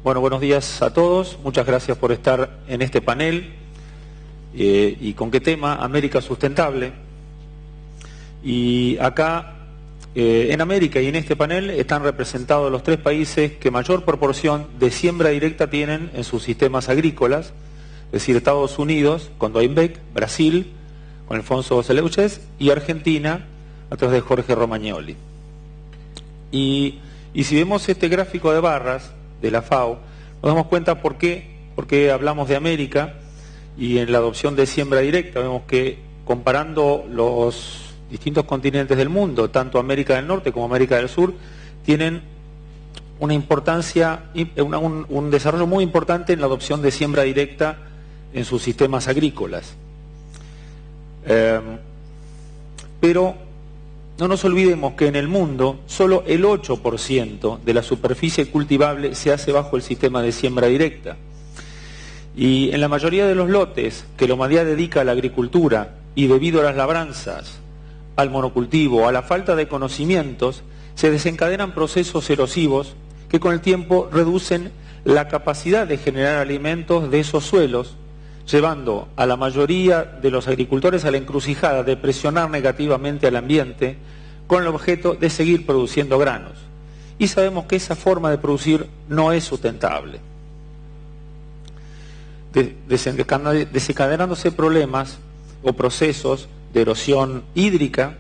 Bueno, buenos días a todos. Muchas gracias por estar en este panel. ¿Y con qué tema? América sustentable. Y acá, en América y en este panel, están representados los 3 países que mayor proporción de siembra directa tienen en sus sistemas agrícolas, es decir, Estados Unidos, con Dwayne Beck, Brasil, con Alfonso Seleuches, y Argentina, a través de Jorge Romagnoli. Y si vemos este gráfico de barras de la FAO, nos damos cuenta por qué hablamos de América y en la adopción de siembra directa. Vemos que comparando los distintos continentes del mundo, tanto América del Norte como América del Sur, tienen una importancia, un desarrollo muy importante en la adopción de siembra directa en sus sistemas agrícolas. Pero no nos olvidemos que en el mundo solo el 8% de la superficie cultivable se hace bajo el sistema de siembra directa. Y en la mayoría de los lotes que la humanidad dedica a la agricultura, y debido a las labranzas, al monocultivo, a la falta de conocimientos, se desencadenan procesos erosivos que con el tiempo reducen la capacidad de generar alimentos de esos suelos, llevando a la mayoría de los agricultores a la encrucijada de presionar negativamente al ambiente con el objeto de seguir produciendo granos. Y sabemos que esa forma de producir no es sustentable, desencadenándose problemas o procesos de erosión hídrica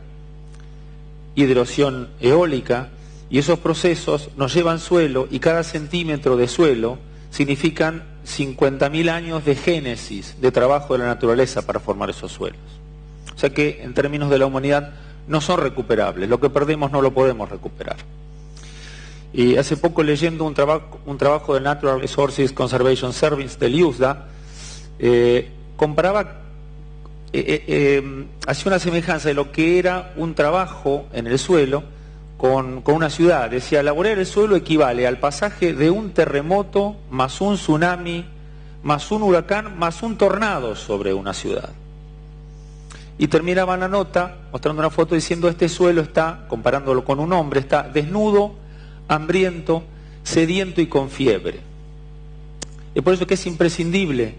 y de erosión eólica, y esos procesos nos llevan suelo, y cada centímetro de suelo significan 50.000 años de génesis, de trabajo de la naturaleza para formar esos suelos. O sea que en términos de la humanidad no son recuperables, lo que perdemos no lo podemos recuperar. Y hace poco, leyendo un trabajo del Natural Resources Conservation Service del USDA, comparaba, hacía una semejanza de lo que era un trabajo en el suelo con una ciudad. Decía, elaborar el suelo equivale al pasaje de un terremoto, más un tsunami, más un huracán, más un tornado sobre una ciudad. Y terminaba la nota mostrando una foto diciendo, este suelo está, comparándolo con un hombre, está desnudo, hambriento, sediento y con fiebre. Es por eso que es imprescindible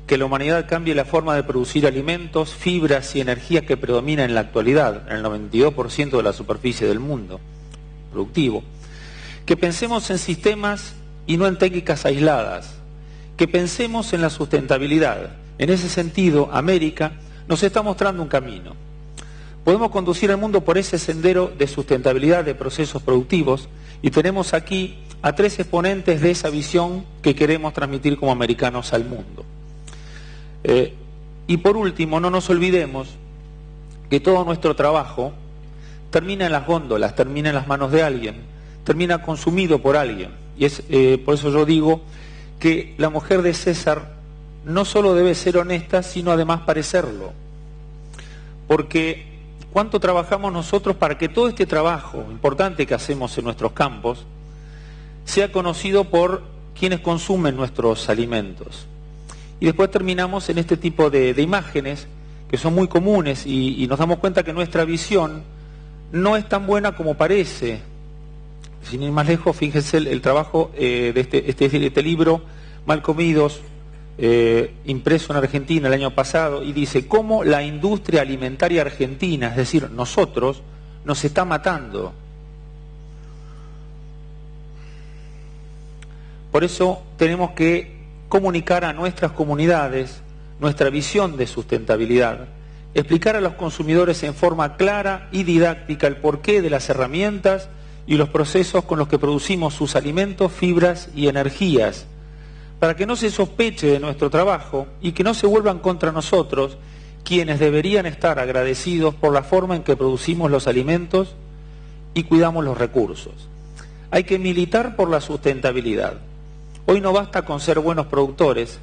que la humanidad cambie la forma de producir alimentos, fibras y energía que predomina en la actualidad, en el 92% de la superficie del mundo productivo. Que pensemos en sistemas y no en técnicas aisladas. Que pensemos en la sustentabilidad. En ese sentido, América nos está mostrando un camino. Podemos conducir al mundo por ese sendero de sustentabilidad de procesos productivos, y tenemos aquí a 3 exponentes de esa visión que queremos transmitir como americanos al mundo. Y por último, no nos olvidemos que todo nuestro trabajo termina en las góndolas, termina en las manos de alguien, termina consumido por alguien. Y es por eso yo digo que la mujer de César no solo debe ser honesta, sino además parecerlo. Porque ¿cuánto trabajamos nosotros para que todo este trabajo importante que hacemos en nuestros campos sea conocido por quienes consumen nuestros alimentos? Y después terminamos en este tipo de imágenes que son muy comunes, y nos damos cuenta que nuestra visión no es tan buena como parece. Sin ir más lejos, fíjense el trabajo de este libro, Mal Comidos, impreso en Argentina el año pasado, y dice cómo la industria alimentaria argentina, es decir, nosotros, nos está matando. Por eso tenemos que comunicar a nuestras comunidades nuestra visión de sustentabilidad, explicar a los consumidores en forma clara y didáctica el porqué de las herramientas y los procesos con los que producimos sus alimentos, fibras y energías, para que no se sospeche de nuestro trabajo y que no se vuelvan contra nosotros, quienes deberían estar agradecidos por la forma en que producimos los alimentos y cuidamos los recursos. Hay que militar por la sustentabilidad. Hoy no basta con ser buenos productores,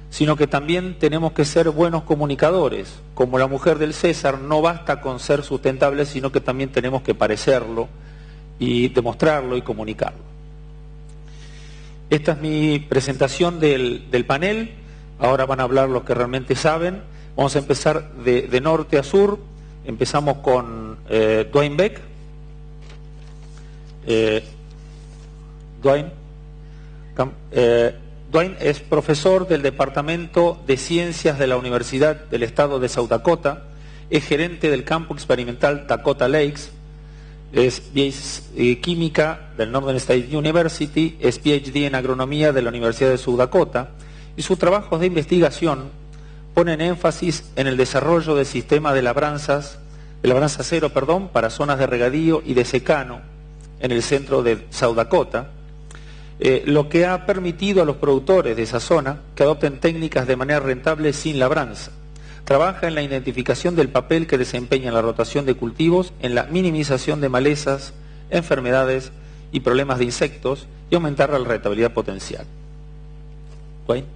sino que también tenemos que ser buenos comunicadores. Como la mujer del César, no basta con ser sustentables, sino que también tenemos que parecerlo y demostrarlo y comunicarlo. Esta es mi presentación del panel. Ahora van a hablar los que realmente saben. Vamos a empezar de norte a sur. Empezamos con Dwayne Beck. Dwayne, Dwayne es profesor del Departamento de Ciencias de la Universidad del Estado de South Dakota, es gerente del campo experimental Dakota Lakes, es química del Northern State University, es PhD en agronomía de la Universidad de South Dakota, y sus trabajos de investigación ponen énfasis en el desarrollo del sistema de labranza cero, para zonas de regadío y de secano en el centro de South Dakota, lo que ha permitido a los productores de esa zona que adopten técnicas de manera rentable sin labranza. Trabaja en la identificación del papel que desempeña la rotación de cultivos, en la minimización de malezas, enfermedades y problemas de insectos y aumentar la rentabilidad potencial. ¿Wayne?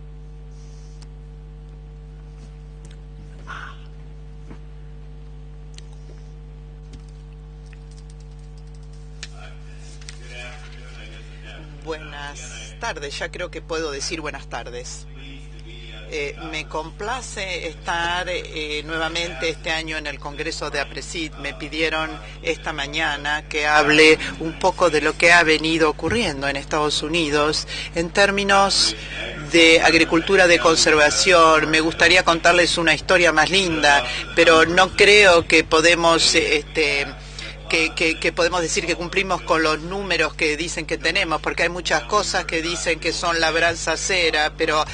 Buenas tardes, ya creo que puedo decir buenas tardes. Me complace estar nuevamente este año en el Congreso de APRESID. Me pidieron esta mañana que hable un poco de lo que ha venido ocurriendo en Estados Unidos en términos de agricultura de conservación. Me gustaría contarles una historia más linda, pero no creo que podemos que podemos decir que cumplimos con los números que dicen que tenemos, porque hay muchas cosas que dicen que son labranza cera, pero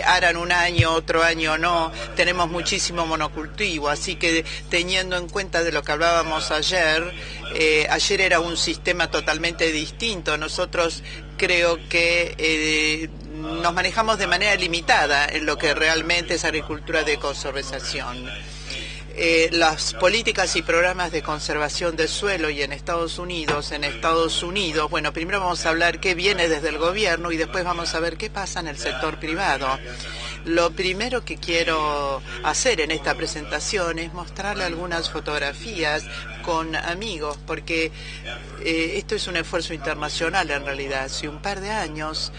aran un año, otro año no. Tenemos muchísimo monocultivo, así que teniendo en cuenta de lo que hablábamos ayer, ayer era un sistema totalmente distinto. Nosotros creo que nos manejamos de manera limitada en lo que realmente es agricultura de conservación. Las políticas y programas de conservación del suelo y en Estados Unidos, bueno, primero vamos a hablar qué viene desde el gobierno y después vamos a ver qué pasa en el sector privado. Lo primero que quiero hacer en esta presentación es mostrarle algunas fotografías con amigos, porque esto es un esfuerzo internacional en realidad. Hace un par de años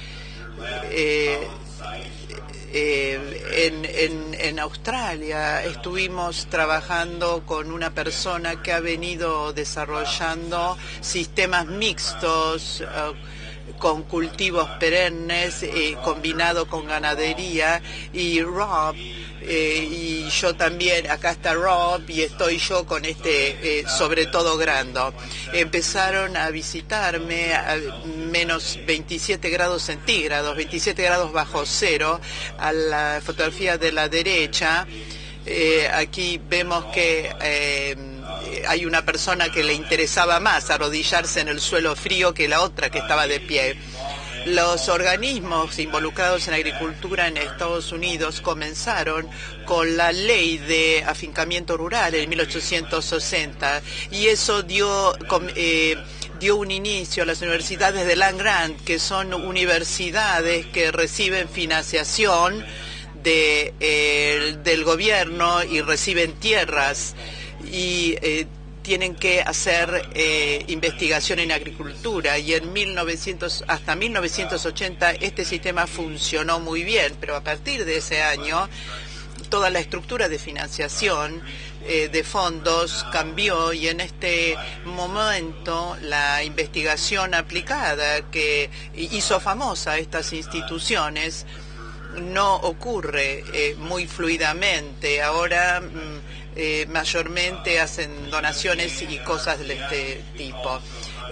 en Australia estuvimos trabajando con una persona que ha venido desarrollando sistemas mixtos con cultivos perennes combinado con ganadería, y Rob y yo también, acá está Rob y estoy yo con sobre todo grando. Empezaron a visitarme a menos 27 grados centígrados, 27 grados bajo cero, a la fotografía de la derecha. Aquí vemos que hay una persona que le interesaba más arrodillarse en el suelo frío que la otra que estaba de pie. Los organismos involucrados en agricultura en Estados Unidos comenzaron con la ley de afincamiento rural en 1860 y eso dio un inicio a las universidades de land grant, que son universidades que reciben financiación del gobierno y reciben tierras y tienen que hacer investigación en agricultura, y hasta 1980 este sistema funcionó muy bien, pero a partir de ese año toda la estructura de financiación de fondos cambió, y en este momento la investigación aplicada que hizo famosa a estas instituciones no ocurre muy fluidamente. Ahora mayormente hacen donaciones y cosas de este tipo.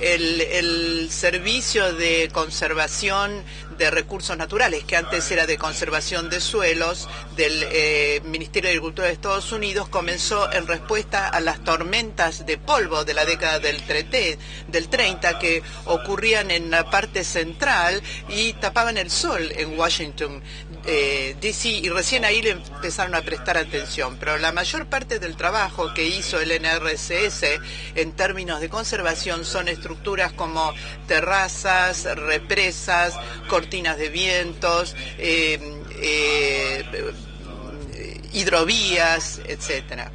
El servicio de conservación de recursos naturales, que antes era de conservación de suelos del Ministerio de Agricultura de Estados Unidos, comenzó en respuesta a las tormentas de polvo de la década del 30 que ocurrían en la parte central y tapaban el sol en Washington DC, y recién ahí le empezaron a prestar atención. Pero la mayor parte del trabajo que hizo el NRCS en términos de conservación son estructuras como terrazas, represas, cortinas de vientos, hidrovías, etcétera.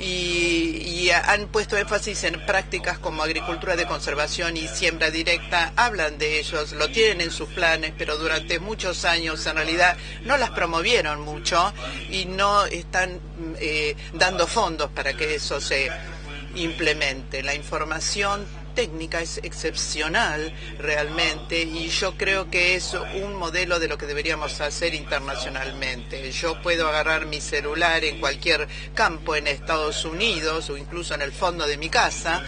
Y han puesto énfasis en prácticas como agricultura de conservación y siembra directa. Hablan de ellos, lo tienen en sus planes, pero durante muchos años en realidad no las promovieron mucho y no están dando fondos para que eso se implemente. La información técnica es excepcional realmente, y yo creo que es un modelo de lo que deberíamos hacer internacionalmente. Yo puedo agarrar mi celular en cualquier campo en Estados Unidos o incluso en el fondo de mi casa,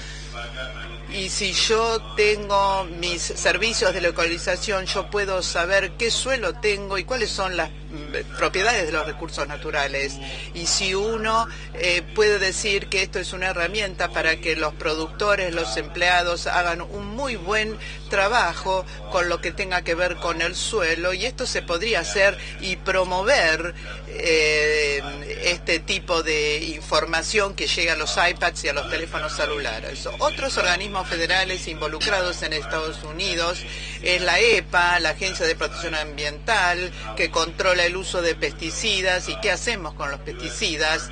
y si yo tengo mis servicios de localización, yo puedo saber qué suelo tengo y cuáles son las propiedades de los recursos naturales. Y si uno puede decir que esto es una herramienta para que los productores, los empleados hagan un muy buen trabajo con lo que tenga que ver con el suelo, y esto se podría hacer y promover este tipo de información que llega a los iPads y a los teléfonos celulares. Otros organismos federales involucrados en Estados Unidos es la EPA, la Agencia de Protección Ambiental, que controla el uso de pesticidas y qué hacemos con los pesticidas.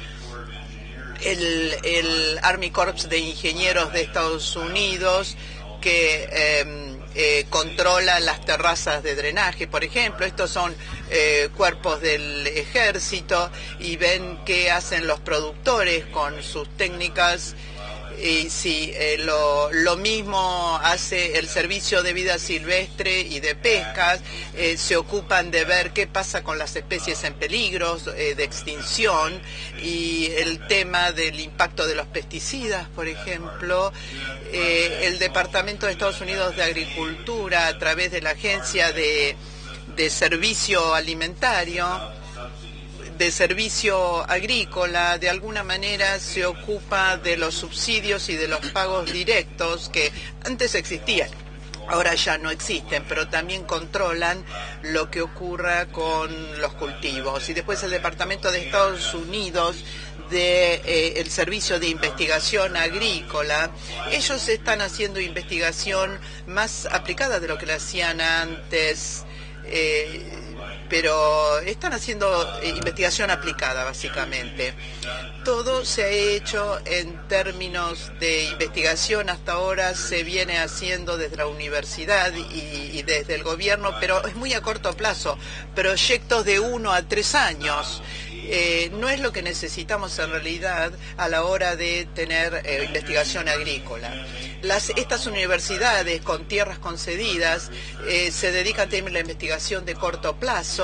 El Army Corps de Ingenieros de Estados Unidos, que controla las terrazas de drenaje, por ejemplo. Estos son cuerpos del ejército, y ven qué hacen los productores con sus técnicas. Y si lo mismo hace el Servicio de Vida Silvestre y de Pescas, se ocupan de ver qué pasa con las especies en peligro de extinción, y el tema del impacto de los pesticidas, por ejemplo. El Departamento de Estados Unidos de Agricultura, a través de la Agencia de Servicio Alimentario, de servicio agrícola, de alguna manera se ocupa de los subsidios y de los pagos directos que antes existían. Ahora ya no existen, pero también controlan lo que ocurra con los cultivos. Y después el Departamento de Estados Unidos el Servicio de Investigación Agrícola, ellos están haciendo investigación más aplicada de lo que la hacían antes, pero están haciendo investigación aplicada, básicamente. Todo se ha hecho en términos de investigación, hasta ahora se viene haciendo desde la universidad y desde el gobierno, pero es muy a corto plazo, proyectos de 1 a 3 años. No es lo que necesitamos en realidad a la hora de tener investigación agrícola. Estas universidades con tierras concedidas se dedican también a la investigación de corto plazo,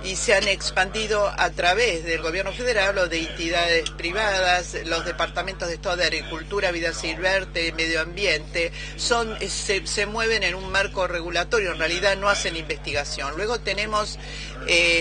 y se han expandido a través del gobierno federal o de entidades privadas. Los departamentos de Estado de Agricultura, Vida Silvestre, Medio Ambiente, se mueven en un marco regulatorio, en realidad no hacen investigación. Luego tenemos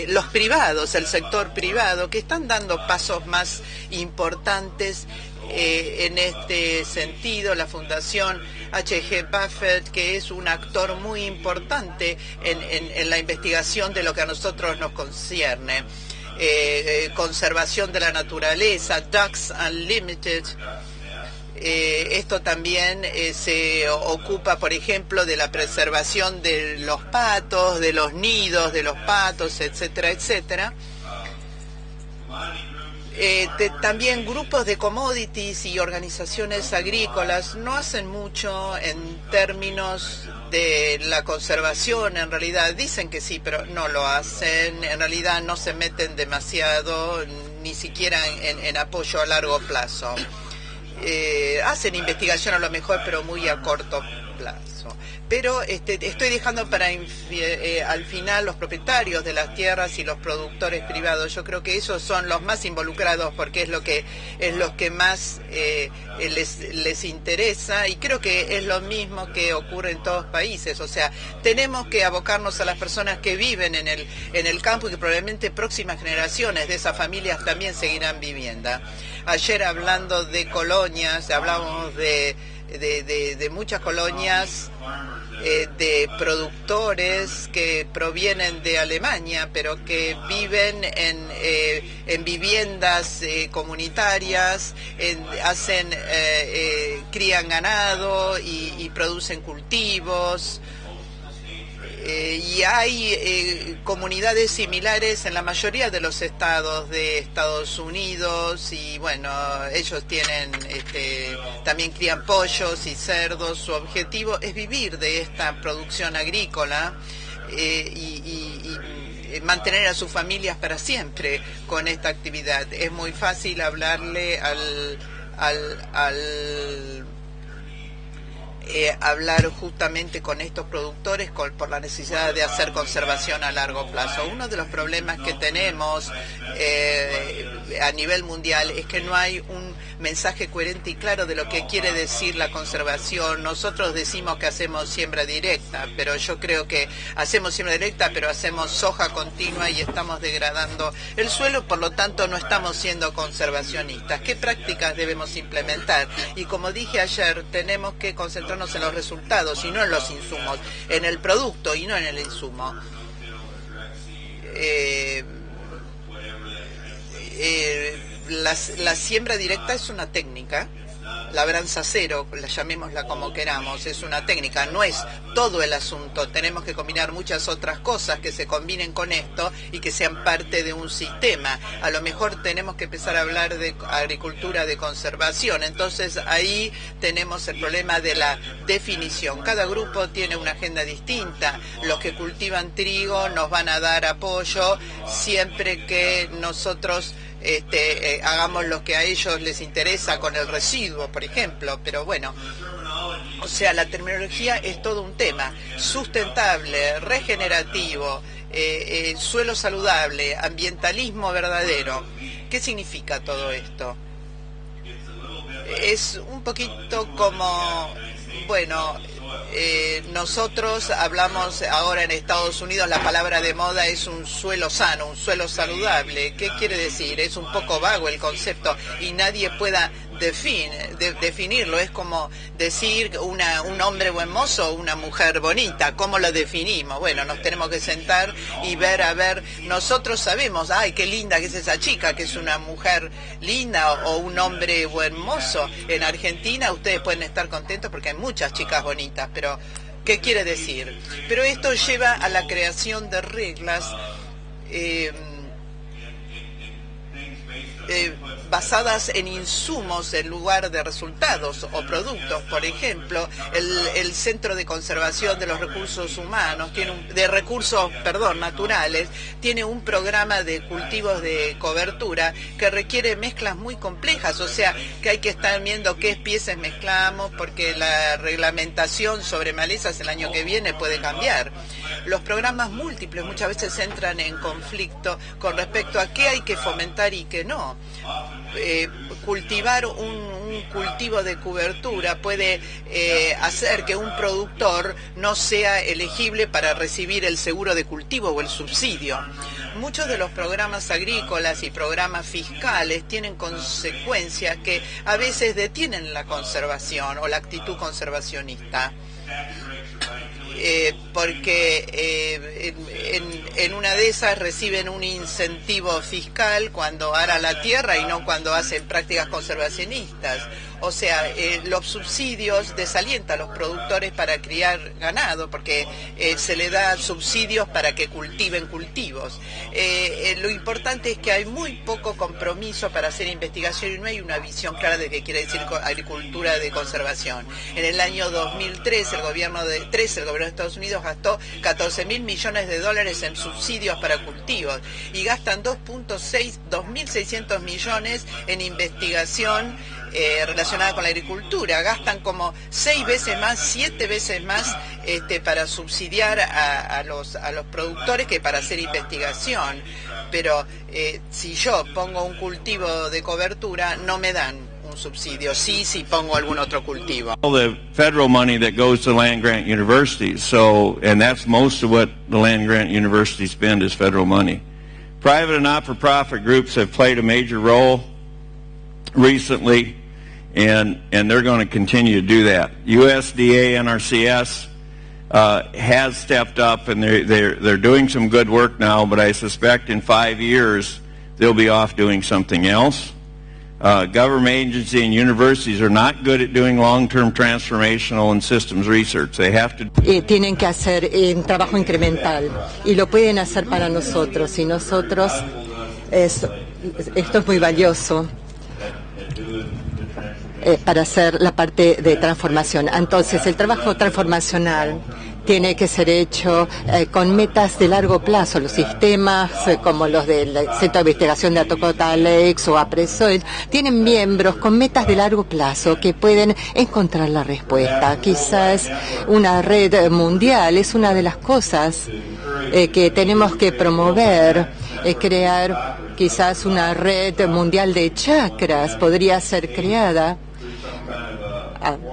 los privados, el sector privado, que están dando pasos más importantes en este sentido. La Fundación H.G. Buffett, que es un actor muy importante en la investigación de lo que a nosotros nos concierne. Conservación de la naturaleza, Ducks Unlimited. Esto también se ocupa, por ejemplo, de la preservación de los patos, de los nidos de los patos, etcétera, etcétera. También grupos de commodities y organizaciones agrícolas no hacen mucho en términos de la conservación. En realidad dicen que sí, pero no lo hacen. En realidad no se meten demasiado, ni siquiera en apoyo a largo plazo. Hacen investigación a lo mejor, pero muy a corto plazo. Pero estoy dejando para al final los propietarios de las tierras y los productores privados. Yo creo que esos son los más involucrados, porque es lo que más les interesa, y creo que es lo mismo que ocurre en todos los países. O sea, tenemos que abocarnos a las personas que viven en el campo, y que probablemente próximas generaciones de esas familias también seguirán viviendo. Ayer, hablando de colonias, hablábamos de muchas colonias de productores que provienen de Alemania, pero que viven en viviendas comunitarias, crían ganado y producen cultivos. Y hay comunidades similares en la mayoría de los estados de Estados Unidos, y bueno, ellos también crían pollos y cerdos. Su objetivo es vivir de esta producción agrícola y mantener a sus familias para siempre con esta actividad. Es muy fácil hablarle hablar justamente con estos productores por la necesidad de hacer conservación a largo plazo. Uno de los problemas que tenemos a nivel mundial es que no hay un mensaje coherente y claro de lo que quiere decir la conservación. Nosotros decimos que hacemos siembra directa, pero yo creo que hacemos siembra directa, pero hacemos soja continua y estamos degradando el suelo, por lo tanto no estamos siendo conservacionistas. ¿Qué prácticas debemos implementar? Y como dije ayer, tenemos que concentrarnos en los resultados y no en los insumos, en el producto y no en el insumo. La siembra directa es una técnica, labranza cero, llamémosla como queramos, es una técnica, no es todo el asunto. Tenemos que combinar muchas otras cosas que se combinen con esto y que sean parte de un sistema. A lo mejor tenemos que empezar a hablar de agricultura de conservación. Entonces ahí tenemos el problema de la definición. Cada grupo tiene una agenda distinta. Los que cultivan trigo nos van a dar apoyo siempre que nosotros hagamos lo que a ellos les interesa con el residuo, por ejemplo, pero bueno, o sea, la terminología es todo un tema. Sustentable, regenerativo, suelo saludable, ambientalismo verdadero. ¿Qué significa todo esto? Es un poquito como, bueno, nosotros hablamos ahora en Estados Unidos, la palabra de moda es un suelo sano, un suelo saludable. ¿Qué quiere decir? Es un poco vago el concepto y nadie pueda definirlo. Es como decir un hombre buen mozo o una mujer bonita. ¿Cómo lo definimos? Bueno, nos tenemos que sentar y ver, a ver, nosotros sabemos, ay, qué linda que es esa chica, que es una mujer linda o un hombre buen mozo. En Argentina ustedes pueden estar contentos porque hay muchas chicas bonitas, pero ¿qué quiere decir? Pero esto lleva a la creación de reglas basadas en insumos en lugar de resultados o productos. Por ejemplo, el Centro de Conservación de los Recursos Humanos, naturales, tiene un programa de cultivos de cobertura que requiere mezclas muy complejas, o sea, que hay que estar viendo qué especies mezclamos porque la reglamentación sobre malezas el año que viene puede cambiar. Los programas múltiples muchas veces entran en conflicto con respecto a qué hay que fomentar y qué no. Cultivar un cultivo de cobertura puede hacer que un productor no sea elegible para recibir el seguro de cultivo o el subsidio. Muchos de los programas agrícolas y programas fiscales tienen consecuencias que a veces detienen la conservación o la actitud conservacionista. Porque en una de esas reciben un incentivo fiscal cuando aran la tierra y no cuando hacen prácticas conservacionistas. O sea, los subsidios desalientan a los productores para criar ganado porque se le da subsidios para que cultiven cultivos. Lo importante es que hay muy poco compromiso para hacer investigación y no hay una visión clara de qué quiere decir agricultura de conservación. En el año 2003 el gobierno de Estados Unidos gastó 14.000 millones de dólares en subsidios para cultivos y gastan 2.600 millones en investigación relacionada con la agricultura. Gastan como 6 veces más, 7 veces más para subsidiar a los productores que para hacer investigación. Pero si yo pongo un cultivo de cobertura no me dan un subsidio, sí, si pongo algún otro cultivo. All the federal money that goes to land grant universities, and that's most of what the land grant universities spend is federal money. Private and not-for-profit groups have played a major role recently, and they're going to continue to do that. USDA NRCS has stepped up, and they're doing some good work now, but I suspect in 5 years they'll be off doing something else. Government agencies and universities are not good at doing long-term transformational and systems research. They have to. Tienen que hacer un trabajo incremental y lo pueden hacer para nosotros. Y nosotros, esto es muy valioso para hacer la parte de transformación. Entonces, el trabajo transformacional tiene que ser hecho con metas de largo plazo. Los sistemas como los del Centro de Investigación de Atocota Lakes o APRESOIL tienen miembros con metas de largo plazo que pueden encontrar la respuesta. Quizás una red mundial es una de las cosas que tenemos que promover, crear quizás una red mundial de chakras podría ser creada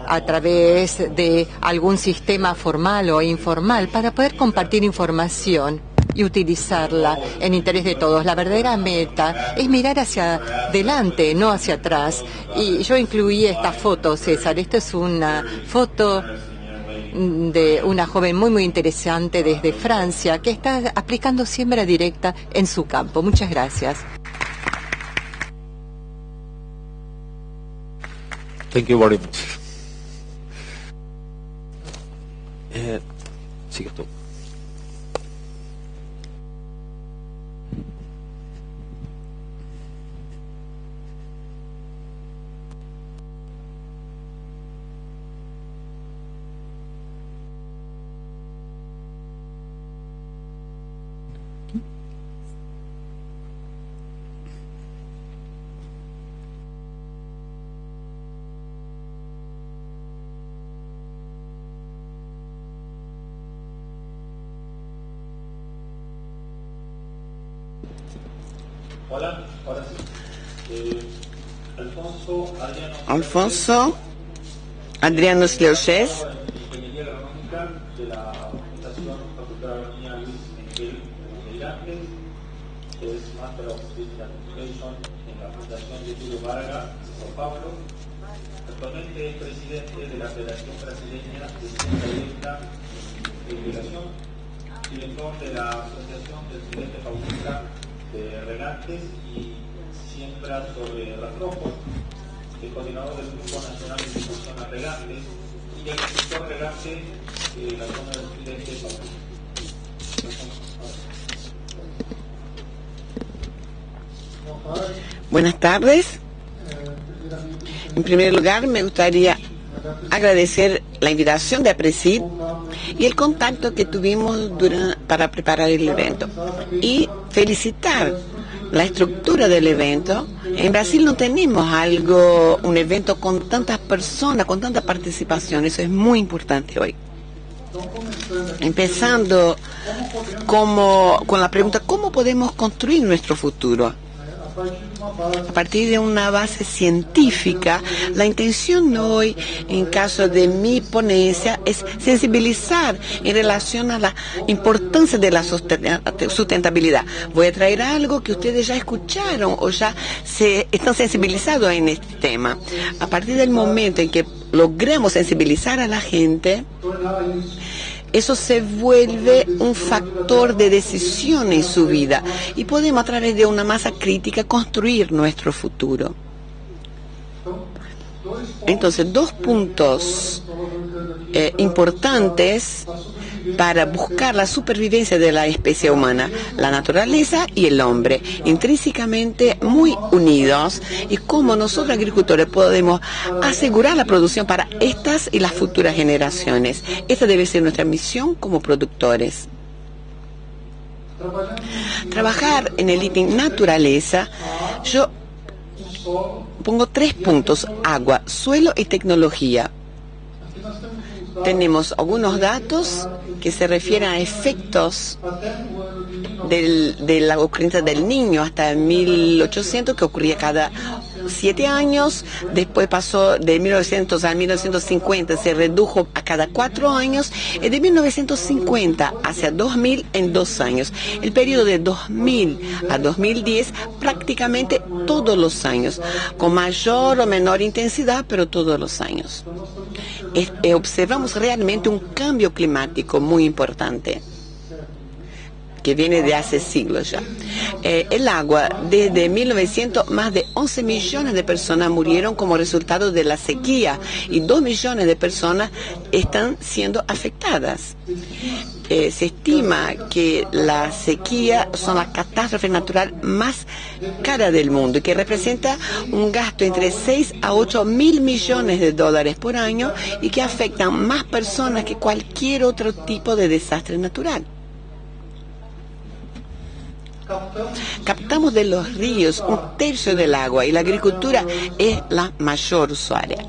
a través de algún sistema formal o informal para poder compartir información y utilizarla en interés de todos. La verdadera meta es mirar hacia adelante, no hacia atrás. Y yo incluí esta foto, César. Esta es una foto de una joven muy interesante desde Francia que está aplicando siembra directa en su campo. Muchas gracias. Thank you very much. Sigues tú. Hola, ahora sí. Alfonso Adriano Sleuches. Ingeniería agronómica de la Fundación Facultad de Agronomía Luis Miguel Migrantes. Es Master of Digital Education en la Fundación Getúlio Vargas de São Paulo. Actualmente es presidente de la Federación Brasileña de Ciencia Directa e Integración, director de la Asociación del Sudeste Paulista de Regantes y Siembra sobre Rastrojos, el coordinador del Grupo Nacional de Difusión a Regantes y el sector Regante de la zona del Sudeste Paulista. Buenas tardes. En primer lugar, me gustaría agradecer la invitación de APRESID y el contacto que tuvimos para preparar el evento y felicitar la estructura del evento. En Brasil no tenemos un evento con tantas personas, con tanta participación. Eso es muy importante hoy. Empezando con la pregunta, ¿cómo podemos construir nuestro futuro? A partir de una base científica, la intención hoy, en caso de mi ponencia, es sensibilizar en relación a la importancia de la sustentabilidad. Voy a traer algo que ustedes ya escucharon o ya están sensibilizados en este tema. A partir del momento en que logramos sensibilizar a la gente, eso se vuelve un factor de decisión en su vida y podemos a través de una masa crítica construir nuestro futuro. Entonces, dos puntos importantes para buscar la supervivencia de la especie humana: la naturaleza y el hombre, intrínsecamente muy unidos, y cómo nosotros agricultores podemos asegurar la producción para estas y las futuras generaciones. Esta debe ser nuestra misión como productores. Trabajar en el ítem naturaleza, yo pongo 3 puntos: agua, suelo y tecnología. Tenemos algunos datos que se refieren a efectos de la ocurrencia del Niño hasta 1800, que ocurría cada 7 años, después pasó de 1900 a 1950, se redujo a cada 4 años, y de 1950 hacia 2000 en 2 años. El periodo de 2000 a 2010 prácticamente todos los años, con mayor o menor intensidad, pero todos los años. Observamos realmente un cambio climático muy importante, que viene de hace siglos ya. El agua, desde 1900, más de 11 millones de personas murieron como resultado de la sequía y 2 millones de personas están siendo afectadas. Se estima que la sequía son la catástrofe natural más cara del mundo y que representa un gasto entre 6 a 8 mil millones de dólares por año y que afectan más personas que cualquier otro tipo de desastre natural. Captamos de los ríos un tercio del agua y la agricultura es la mayor usuaria.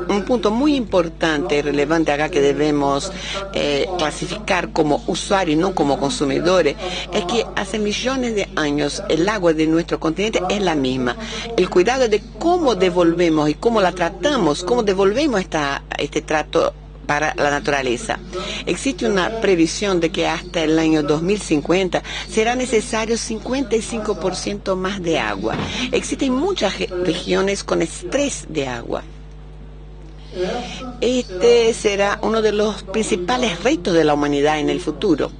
Un punto muy importante y relevante acá que debemos clasificar como usuarios y no como consumidores es que hace millones de años el agua de nuestro continente es la misma. El cuidado de cómo devolvemos y cómo la tratamos, cómo devolvemos este trato para la naturaleza. Existe una previsión de que hasta el año 2050 será necesario 55% más de agua. Existen muchas regiones con estrés de agua. Este será uno de los principales retos de la humanidad en el futuro.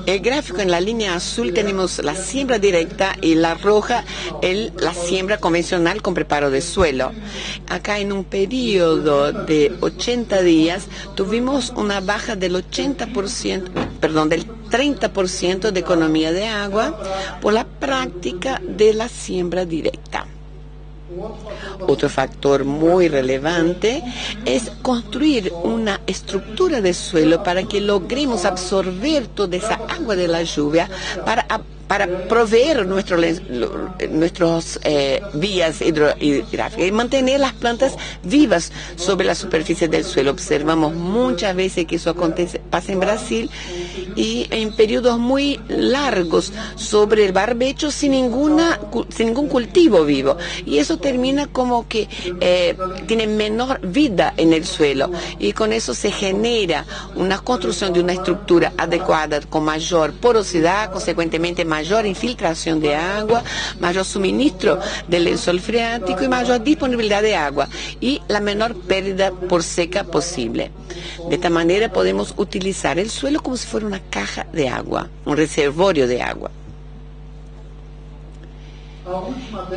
El gráfico en la línea azul tenemos la siembra directa y la roja la siembra convencional con preparo de suelo. Acá en un periodo de 80 días tuvimos una baja del 30% de economía de agua por la práctica de la siembra directa. Otro factor muy relevante es construir una estructura de suelo para que logremos absorber toda esa agua de la lluvia para proveer nuestros vías hidrográficas y mantener las plantas vivas sobre la superficie del suelo. Observamos muchas veces que eso pasa en Brasil y en periodos muy largos sobre el barbecho sin ningún cultivo vivo. Y eso termina como que tiene menor vida en el suelo y con eso se genera una construcción de una estructura adecuada con mayor porosidad, consecuentemente mayor infiltración de agua, mayor suministro del lençol freático y mayor disponibilidad de agua y la menor pérdida por seca posible. De esta manera podemos utilizar el suelo como si fuera una caja de agua, un reservorio de agua.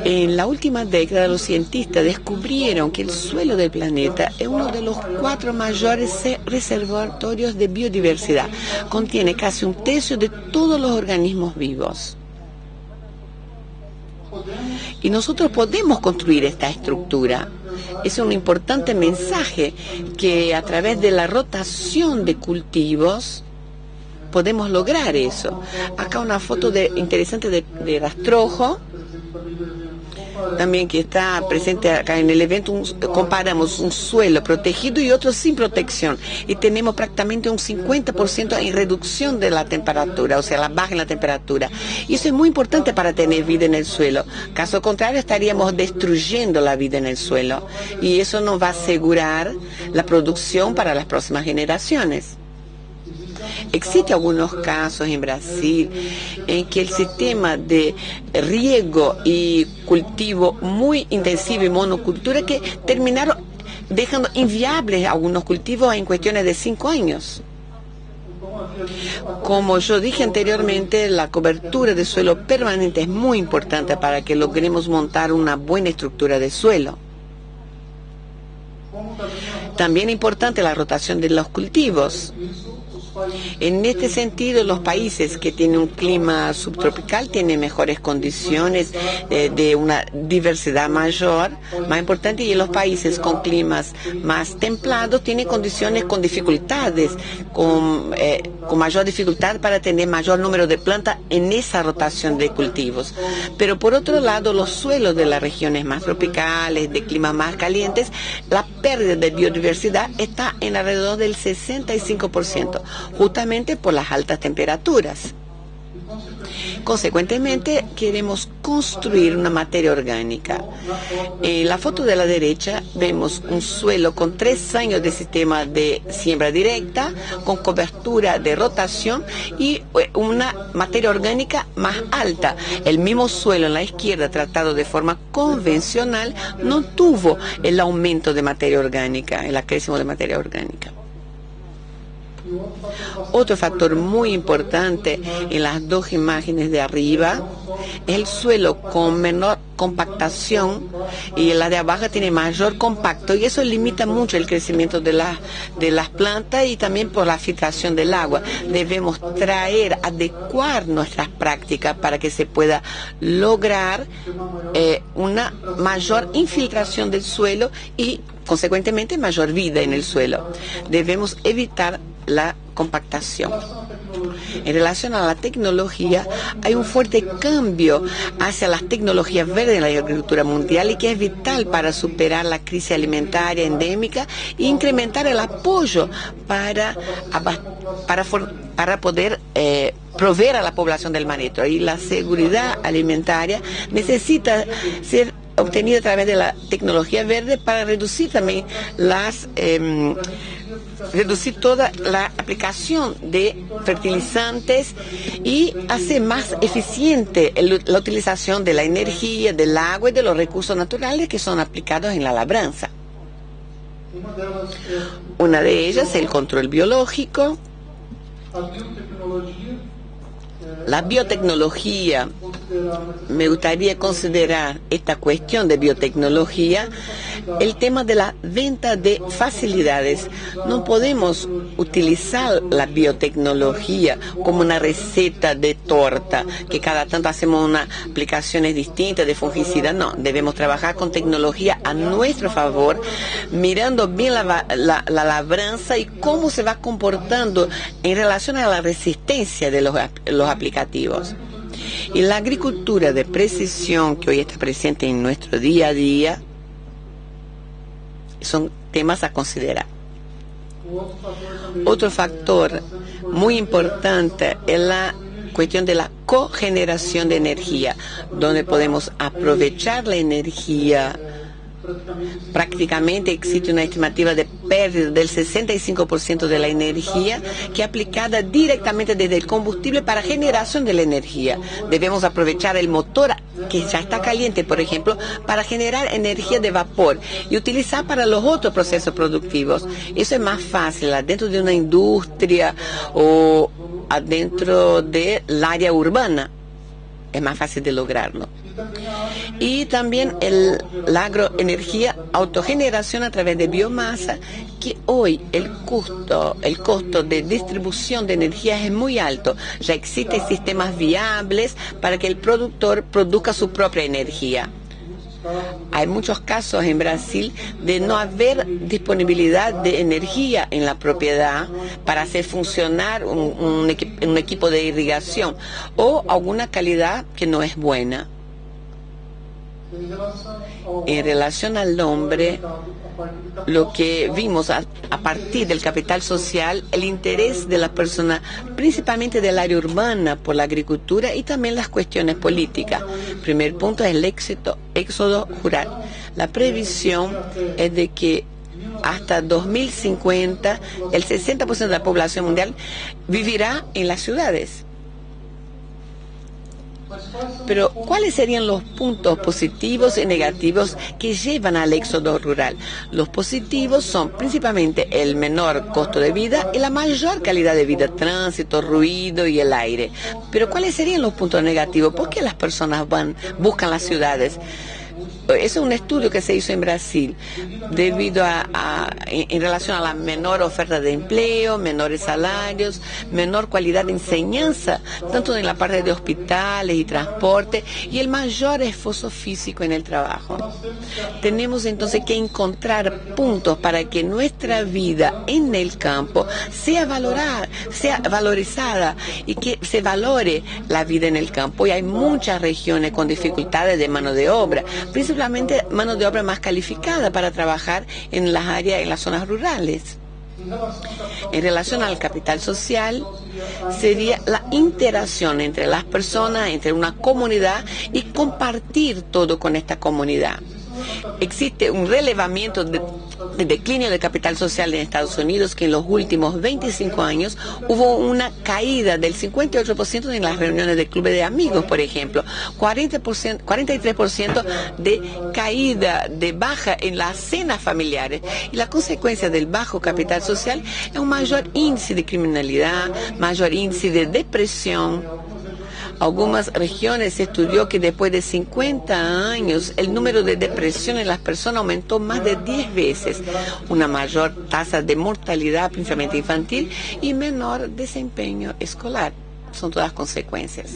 En la última década, los cientistas descubrieron que el suelo del planeta es uno de los 4 mayores reservatorios de biodiversidad. Contiene casi un tercio de todos los organismos vivos. Y nosotros podemos construir esta estructura. Es un importante mensaje que a través de la rotación de cultivos podemos lograr eso. Acá una foto interesante de rastrojo, también que está presente acá en el evento. Comparamos un suelo protegido y otro sin protección y tenemos prácticamente un 50% en reducción de la temperatura, o sea, la baja en la temperatura, y eso es muy importante para tener vida en el suelo. Caso contrario, estaríamos destruyendo la vida en el suelo y eso nos va a asegurar la producción para las próximas generaciones. Existen algunos casos en Brasil en que el sistema de riego y cultivo muy intensivo y monocultura que terminaron dejando inviables algunos cultivos en cuestiones de 5 años. Como yo dije anteriormente, la cobertura de suelo permanente es muy importante para que logremos montar una buena estructura de suelo. También es importante la rotación de los cultivos. En este sentido, los países que tienen un clima subtropical tienen mejores condiciones de una diversidad mayor, más importante, y los países con climas más templados tienen condiciones con dificultades, con mayor dificultad para tener mayor número de plantas en esa rotación de cultivos. Pero por otro lado, los suelos de las regiones más tropicales, de climas más calientes, la pérdida de biodiversidad está en alrededor del 65%. Justamente por las altas temperaturas. Consecuentemente, queremos construir una materia orgánica. En la foto de la derecha vemos un suelo con 3 años de sistema de siembra directa, con cobertura de rotación y una materia orgánica más alta. El mismo suelo en la izquierda, tratado de forma convencional, no tuvo el aumento de materia orgánica, el acréscimo de materia orgánica. Otro factor muy importante en las dos imágenes de arriba es el suelo con menor compactación y la de abajo tiene mayor compacto, y eso limita mucho el crecimiento de las plantas y también por la filtración del agua. Debemos adecuar nuestras prácticas para que se pueda lograr una mayor infiltración del suelo y consecuentemente mayor vida en el suelo. Debemos evitar la compactación. En relación a la tecnología, hay un fuerte cambio hacia las tecnologías verdes en la agricultura mundial y que es vital para superar la crisis alimentaria endémica e incrementar el apoyo para poder proveer a la población del planeta. Y la seguridad alimentaria necesita ser obtenida a través de la tecnología verde para reducir también reducir toda la aplicación de fertilizantes y hacer más eficiente la utilización de la energía, del agua y de los recursos naturales que son aplicados en la labranza. Una de ellas es el control biológico. La biotecnología, me gustaría considerar esta cuestión de biotecnología, el tema de la venta de facilidades. No podemos utilizar la biotecnología como una receta de torta, que cada tanto hacemos unas aplicaciones distintas de fungicida. No, debemos trabajar con tecnología a nuestro favor, mirando bien la labranza y cómo se va comportando en relación a la resistencia de los aplicativos. Y la agricultura de precisión que hoy está presente en nuestro día a día son temas a considerar. Otro factor muy importante es la cuestión de la cogeneración de energía, donde podemos aprovechar la energía. Prácticamente existe una estimativa de pérdida del 65% de la energía que es aplicada directamente desde el combustible para generación de la energía. Debemos aprovechar el motor que ya está caliente, por ejemplo, para generar energía de vapor y utilizar para los otros procesos productivos. Eso es más fácil adentro de una industria o adentro del área urbana. Es más fácil de lograrlo. Y también la agroenergía, autogeneración a través de biomasa, que hoy el costo de distribución de energía es muy alto. Ya existen sistemas viables para que el productor produzca su propia energía. Hay muchos casos en Brasil de no haber disponibilidad de energía en la propiedad para hacer funcionar un equipo de irrigación o alguna calidad que no es buena. En relación al hombre, lo que vimos a partir del capital social, el interés de la persona, principalmente del área urbana, por la agricultura y también las cuestiones políticas. Primer punto es el éxodo rural. La previsión es de que hasta 2050 el 60% de la población mundial vivirá en las ciudades. Pero, ¿cuáles serían los puntos positivos y negativos que llevan al éxodo rural? Los positivos son principalmente el menor costo de vida y la mayor calidad de vida, tránsito, ruido y el aire. Pero, ¿cuáles serían los puntos negativos? ¿Por qué las personas buscan las ciudades? Eso es un estudio que se hizo en Brasil debido en relación a la menor oferta de empleo, menores salarios, menor calidad de enseñanza, tanto en la parte de hospitales y transporte, y el mayor esfuerzo físico en el trabajo. Tenemos entonces que encontrar puntos para que nuestra vida en el campo sea valorizada y que se valore la vida en el campo. Y hay muchas regiones con dificultades de mano de obra, principalmente mano de obra más calificada para trabajar en las áreas, en las zonas rurales. En relación al capital social, sería la interacción entre las personas, entre una comunidad y compartir todo con esta comunidad. Existe un relevamiento de declinio del capital social en Estados Unidos, que en los últimos 25 años hubo una caída del 58% en las reuniones de clubes de amigos, por ejemplo, 43% de caída, de baja en las cenas familiares. Y la consecuencia del bajo capital social es un mayor índice de criminalidad, mayor índice de depresión. Algunas regiones se estudió que después de 50 años el número de depresión en las personas aumentó más de 10 veces, una mayor tasa de mortalidad principalmente infantil y menor desempeño escolar. Son todas consecuencias.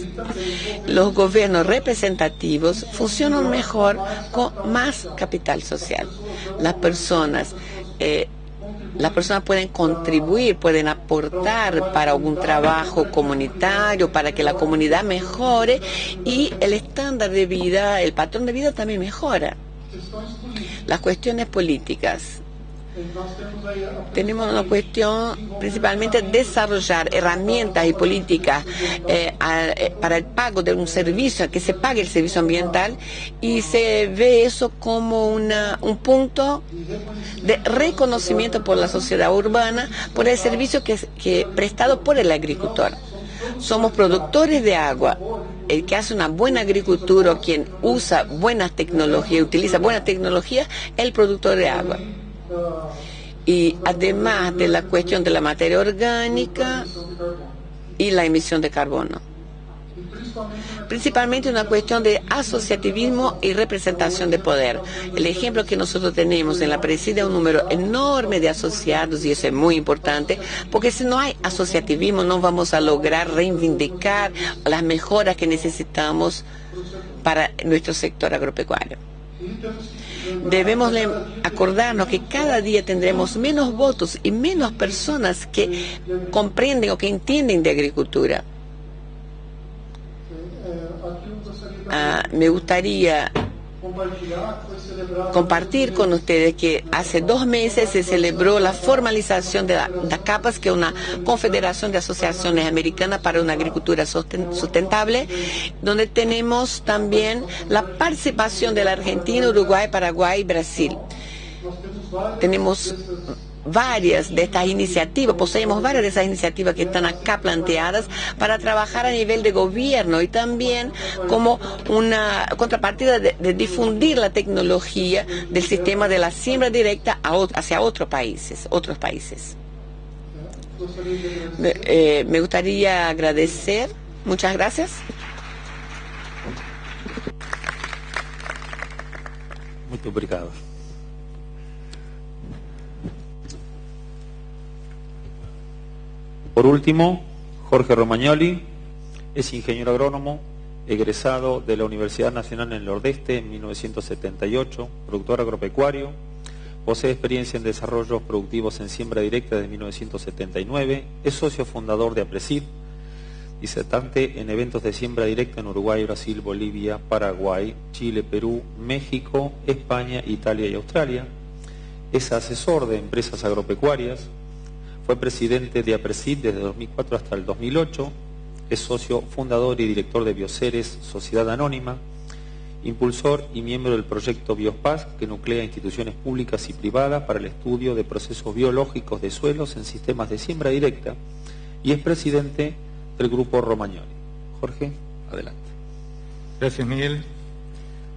Los gobiernos representativos funcionan mejor con más capital social. Las personas pueden contribuir, pueden aportar para algún trabajo comunitario, para que la comunidad mejore y el estándar de vida, el patrón de vida también mejora. Las cuestiones políticas. Tenemos una cuestión principalmente desarrollar herramientas y políticas para el pago de un servicio, que se pague el servicio ambiental, y se ve eso como un punto de reconocimiento por la sociedad urbana por el servicio que prestado por el agricultor. Somos productores de agua. El que hace una buena agricultura o quien usa buenas tecnologías, utiliza buenas tecnologías, es el productor de agua. Y además de la cuestión de la materia orgánica y la emisión de carbono. Principalmente una cuestión de asociativismo y representación de poder. El ejemplo que nosotros tenemos en la Preside es un número enorme de asociados, y eso es muy importante, porque si no hay asociativismo no vamos a lograr reivindicar las mejoras que necesitamos para nuestro sector agropecuario. Debemos acordarnos que cada día tendremos menos votos y menos personas que comprenden o que entienden de agricultura. Me gustaría compartir con ustedes que hace 2 meses se celebró la formalización de la CAPAS, que es una confederación de asociaciones americanas para una agricultura sustentable, donde tenemos también la participación de la Argentina, Uruguay, Paraguay y Brasil. Tenemos varias de estas iniciativas, poseemos varias de esas iniciativas que están acá planteadas para trabajar a nivel de gobierno y también como una contrapartida de difundir la tecnología del sistema de la siembra directa hacia otros países. Me gustaría agradecer. Muchas gracias. Muy obrigado. Por último, Jorge Romagnoli es ingeniero agrónomo, egresado de la Universidad Nacional en el Nordeste en 1978, productor agropecuario, posee experiencia en desarrollos productivos en siembra directa desde 1979, es socio fundador de APRESID, disertante en eventos de siembra directa en Uruguay, Brasil, Bolivia, Paraguay, Chile, Perú, México, España, Italia y Australia, es asesor de empresas agropecuarias. Fue presidente de APRESID desde 2004 hasta el 2008, es socio fundador y director de Bioceres, Sociedad Anónima, impulsor y miembro del proyecto Biospaz, que nuclea instituciones públicas y privadas para el estudio de procesos biológicos de suelos en sistemas de siembra directa, y es presidente del Grupo Romagnoli. Jorge, adelante. Gracias, Miguel.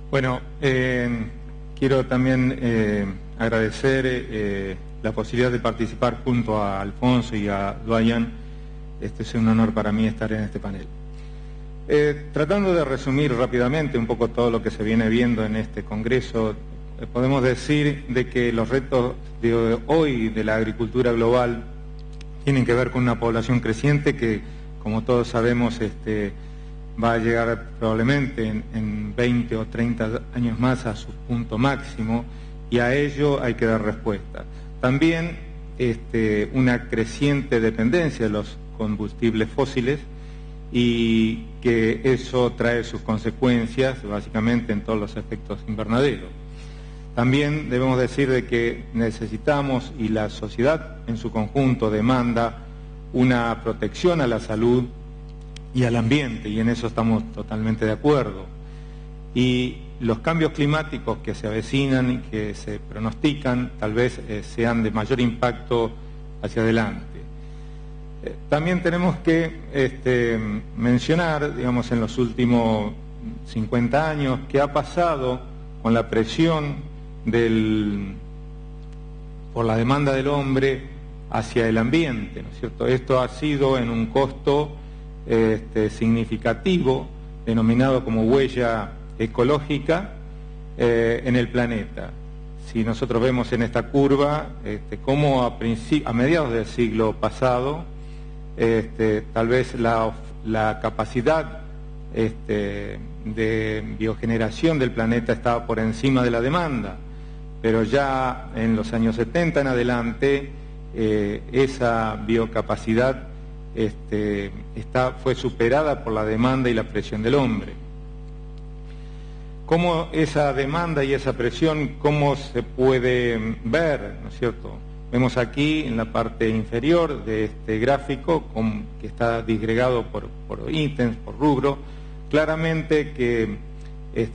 Bueno, quiero también agradecer la posibilidad de participar junto a Alfonso y a Doyen. Es un honor para mí estar en este panel. Tratando de resumir rápidamente un poco todo lo que se viene viendo en este congreso, podemos decir de que los retos de hoy de la agricultura global tienen que ver con una población creciente que, como todos sabemos, va a llegar probablemente en 20 o 30 años más a su punto máximo, y a ello hay que dar respuesta. También una creciente dependencia de los combustibles fósiles, y que eso trae sus consecuencias básicamente en todos los efectos invernaderos. También debemos decir de que necesitamos, y la sociedad en su conjunto demanda, una protección a la salud y al ambiente, y en eso estamos totalmente de acuerdo. Y los cambios climáticos que se avecinan y que se pronostican tal vez sean de mayor impacto hacia adelante. También tenemos que mencionar, digamos, en los últimos 50 años, qué ha pasado con la presión por la demanda del hombre hacia el ambiente, ¿no es cierto? Esto ha sido en un costo significativo, denominado como huella ecológica en el planeta. Si nosotros vemos en esta curva cómo a mediados del siglo pasado tal vez la capacidad de biogeneración del planeta estaba por encima de la demanda, pero ya en los años 70 en adelante esa biocapacidad fue superada por la demanda y la presión del hombre. ¿Cómo esa demanda y esa presión, cómo se puede ver, ¿no es cierto? Vemos aquí en la parte inferior de este gráfico, que está disgregado por ítems, por rubro, claramente que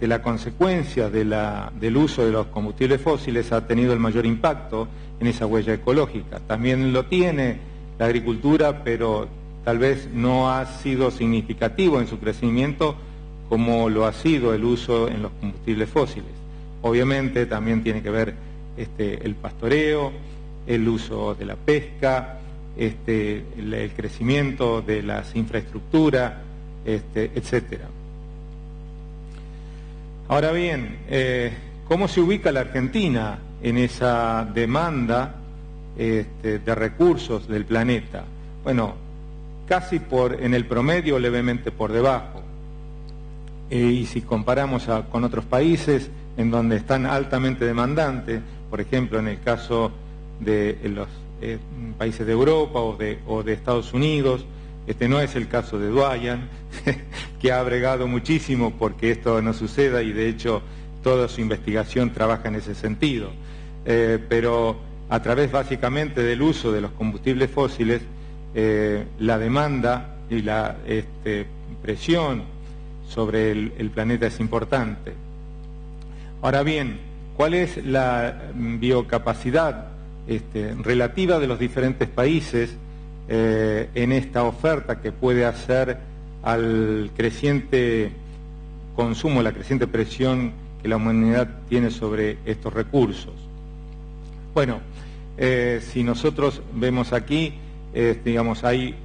la consecuencia del uso de los combustibles fósiles ha tenido el mayor impacto en esa huella ecológica. También lo tiene la agricultura, pero tal vez no ha sido significativo en su crecimiento como lo ha sido el uso en los combustibles fósiles. Obviamente también tiene que ver el pastoreo, el uso de la pesca, el crecimiento de las infraestructuras, etcétera. Ahora bien, ¿cómo se ubica la Argentina en esa demanda de recursos del planeta? Bueno, casi en el promedio, levemente por debajo. Y si comparamos con otros países en donde están altamente demandantes, por ejemplo en el caso de los países de Europa o de Estados Unidos, no es el caso de Dwyan, que ha bregado muchísimo porque esto no suceda y de hecho toda su investigación trabaja en ese sentido. Pero a través básicamente del uso de los combustibles fósiles, la demanda y la presión sobre el planeta es importante. Ahora bien, ¿cuál es la biocapacidad relativa de los diferentes países en esta oferta que puede hacer al creciente consumo, la creciente presión que la humanidad tiene sobre estos recursos? Bueno, si nosotros vemos aquí, digamos, hay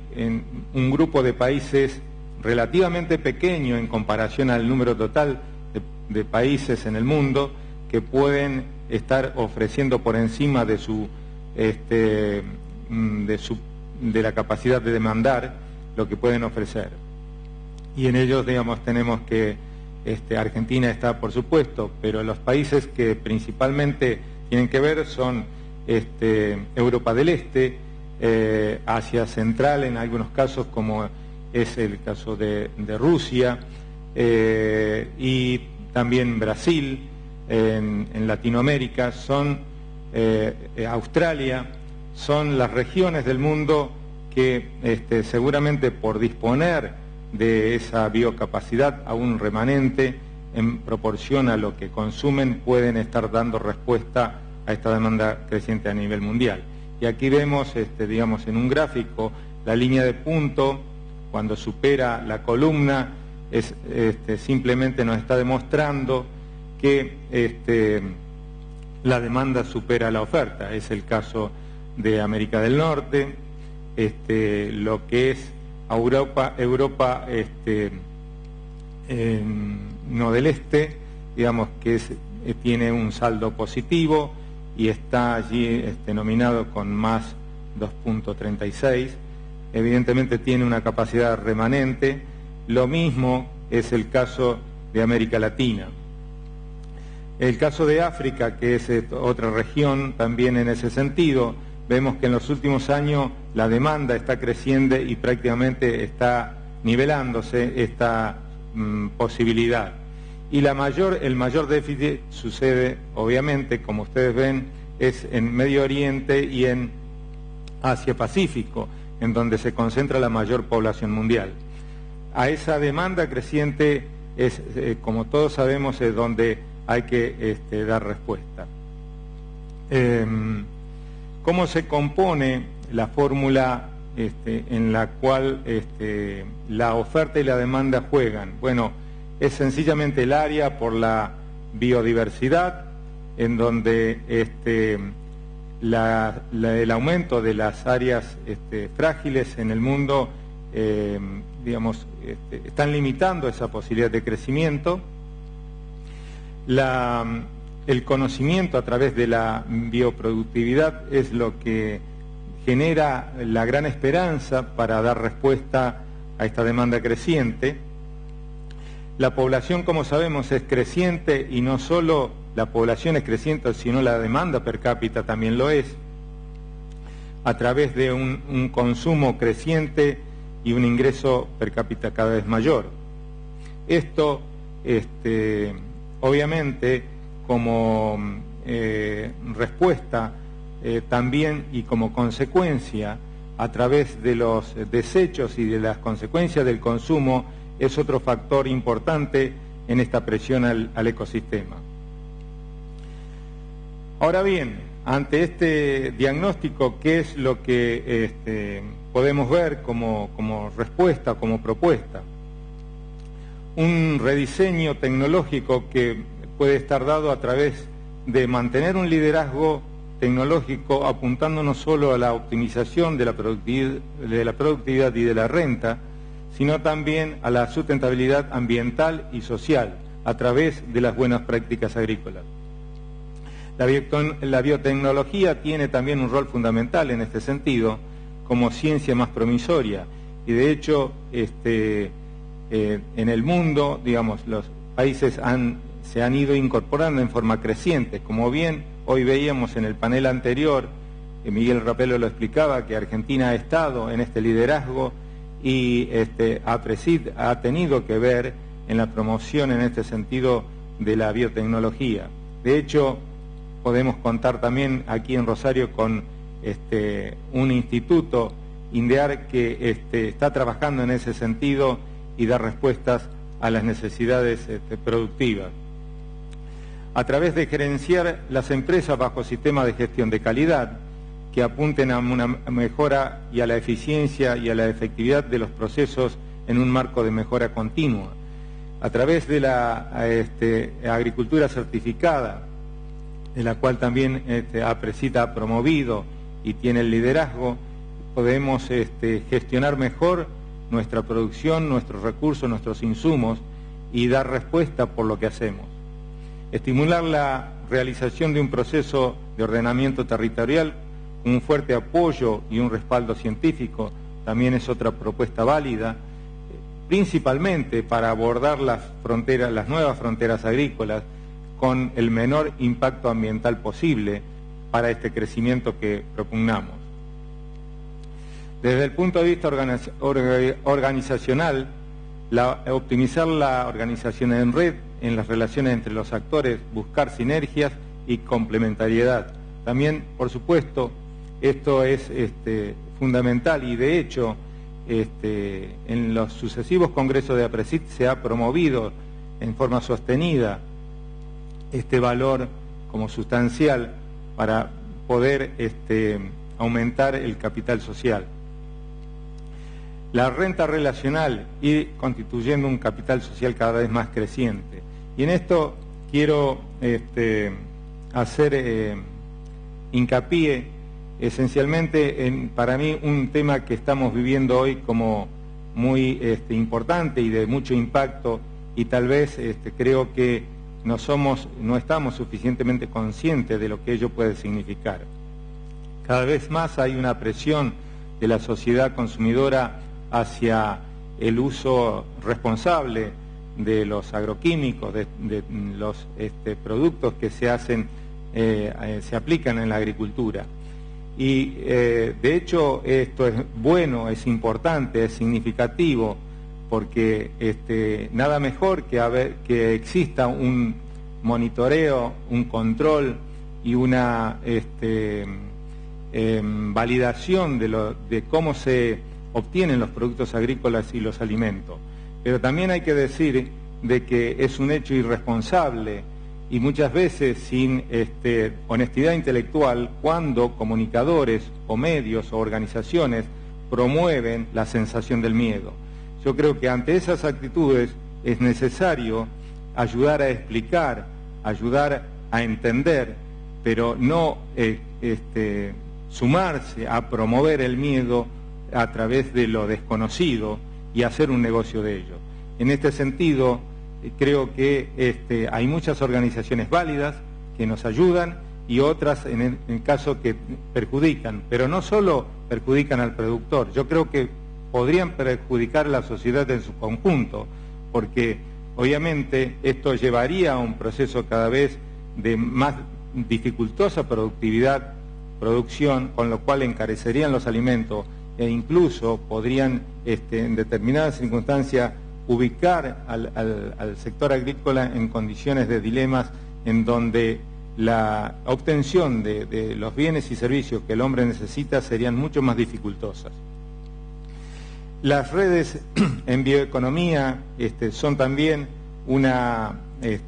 un grupo de países relativamente pequeño en comparación al número total de países en el mundo que pueden estar ofreciendo por encima de la capacidad de demandar lo que pueden ofrecer. Y en ellos, digamos, tenemos que Argentina está, por supuesto, pero los países que principalmente tienen que ver son Europa del Este, Asia Central en algunos casos, como es el caso de Rusia, y también Brasil, en Latinoamérica, Australia, son las regiones del mundo que seguramente por disponer de esa biocapacidad aún remanente en proporción a lo que consumen, pueden estar dando respuesta a esta demanda creciente a nivel mundial. Y aquí vemos, digamos, en un gráfico, la línea de punto, cuando supera la columna, simplemente nos está demostrando que la demanda supera la oferta. Es el caso de América del Norte, lo que es Europa no del Este, digamos que tiene un saldo positivo y está allí nominado con más 2.36. Evidentemente tiene una capacidad remanente. Lo mismo es el caso de América Latina. El caso de África, que es otra región también en ese sentido, vemos que en los últimos años la demanda está creciendo y prácticamente está nivelándose esta posibilidad. Y el mayor déficit sucede, obviamente, como ustedes ven, es en Medio Oriente y en Asia-Pacífico, en donde se concentra la mayor población mundial. A esa demanda creciente como todos sabemos, es donde hay que dar respuesta. ¿Cómo se compone la fórmula en la cual la oferta y la demanda juegan? Bueno, es sencillamente el área por la biodiversidad, en donde el aumento de las áreas frágiles en el mundo, están limitando esa posibilidad de crecimiento. El conocimiento a través de la bioproductividad es lo que genera la gran esperanza para dar respuesta a esta demanda creciente. La población, como sabemos, es creciente, y no solo la población es creciente, sino la demanda per cápita también lo es, a través de un consumo creciente y un ingreso per cápita cada vez mayor. Esto, obviamente, como respuesta también y como consecuencia a través de los desechos y de las consecuencias del consumo, es otro factor importante en esta presión al ecosistema. Ahora bien, ante este diagnóstico, ¿qué es lo que podemos ver como respuesta, como propuesta? Un rediseño tecnológico que puede estar dado a través de mantener un liderazgo tecnológico apuntando no solo a la optimización de la productividad y de la renta, sino también a la sustentabilidad ambiental y social a través de las buenas prácticas agrícolas. La biotecnología tiene también un rol fundamental en este sentido, como ciencia más promisoria, y de hecho en el mundo, digamos, los países se han ido incorporando en forma creciente. Como bien hoy veíamos en el panel anterior, Miguel Rapello lo explicaba, que Argentina ha estado en este liderazgo y APRESID ha tenido que ver en la promoción en este sentido de la biotecnología. De hecho, podemos contar también aquí en Rosario con un instituto, INDEAR, que está trabajando en ese sentido y da respuestas a las necesidades productivas. A través de gerenciar las empresas bajo sistemas de gestión de calidad que apunten a una mejora y a la eficiencia y a la efectividad de los procesos en un marco de mejora continua. A través de la agricultura certificada, de la cual también APRESID ha promovido y tiene el liderazgo, podemos gestionar mejor nuestra producción, nuestros recursos, nuestros insumos y dar respuesta por lo que hacemos. Estimular la realización de un proceso de ordenamiento territorial con un fuerte apoyo y un respaldo científico también es otra propuesta válida, principalmente para abordar las nuevas fronteras agrícolas con el menor impacto ambiental posible para este crecimiento que propugnamos. Desde el punto de vista organizacional, optimizar la organización en red, en las relaciones entre los actores, buscar sinergias y complementariedad. También, por supuesto, esto es fundamental y de hecho en los sucesivos congresos de APRESID se ha promovido en forma sostenida este valor como sustancial para poder aumentar el capital social. La renta relacional y constituyendo un capital social cada vez más creciente. Y en esto quiero hacer hincapié esencialmente para mí un tema que estamos viviendo hoy como muy importante y de mucho impacto, y tal vez creo que no estamos suficientemente conscientes de lo que ello puede significar. Cada vez más hay una presión de la sociedad consumidora hacia el uso responsable de los agroquímicos, de los productos que se aplican en la agricultura. Y de hecho esto es bueno, es importante, es significativo, porque nada mejor que exista un monitoreo, un control y una validación de cómo se obtienen los productos agrícolas y los alimentos. Pero también hay que decir de que es un hecho irresponsable y muchas veces sin honestidad intelectual cuando comunicadores o medios o organizaciones promueven la sensación del miedo. Yo creo que ante esas actitudes es necesario ayudar a explicar, ayudar a entender, pero no sumarse a promover el miedo a través de lo desconocido y hacer un negocio de ello. En este sentido, creo que hay muchas organizaciones válidas que nos ayudan y otras en el caso que perjudican, pero no solo perjudican al productor, yo creo que podrían perjudicar a la sociedad en su conjunto, porque obviamente esto llevaría a un proceso cada vez de más dificultosa producción, con lo cual encarecerían los alimentos e incluso podrían en determinadas circunstancias ubicar al sector agrícola en condiciones de dilemas en donde la obtención de los bienes y servicios que el hombre necesita serían mucho más dificultosas. Las redes en bioeconomía son también una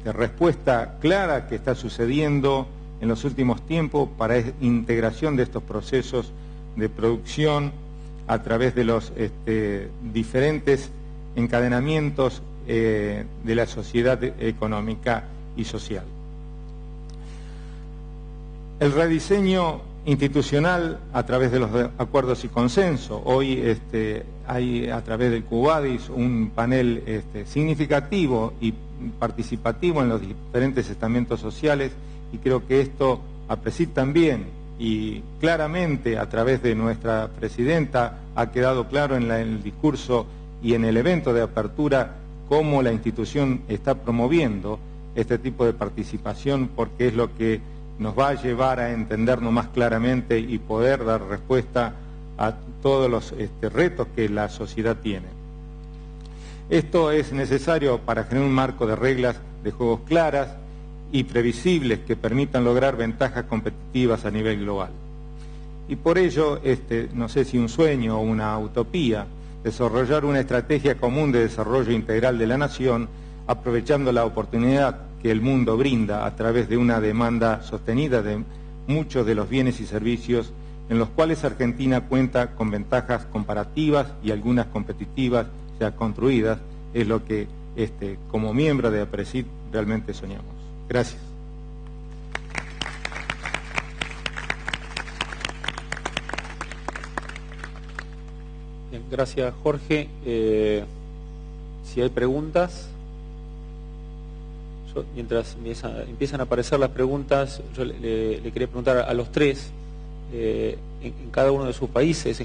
respuesta clara que está sucediendo en los últimos tiempos para integración de estos procesos de producción a través de los diferentes encadenamientos de la sociedad económica y social. El rediseño institucional a través de los acuerdos y consenso. Hoy hay a través del Cubadis un panel significativo y participativo en los diferentes estamentos sociales y creo que esto APRESID también y claramente a través de nuestra presidenta ha quedado claro en el discurso y en el evento de apertura cómo la institución está promoviendo este tipo de participación porque es lo que nos va a llevar a entendernos más claramente y poder dar respuesta a todos los retos que la sociedad tiene. Esto es necesario para generar un marco de reglas de juegos claras y previsibles que permitan lograr ventajas competitivas a nivel global. Y por ello, no sé si un sueño o una utopía, desarrollar una estrategia común de desarrollo integral de la nación, aprovechando la oportunidad que el mundo brinda a través de una demanda sostenida de muchos de los bienes y servicios en los cuales Argentina cuenta con ventajas comparativas y algunas competitivas ya construidas, es lo que como miembro de APRESID realmente soñamos. Gracias. Bien, gracias Jorge. Si hay preguntas, mientras empiezan a aparecer las preguntas, yo le quería preguntar a los tres, en cada uno de sus países,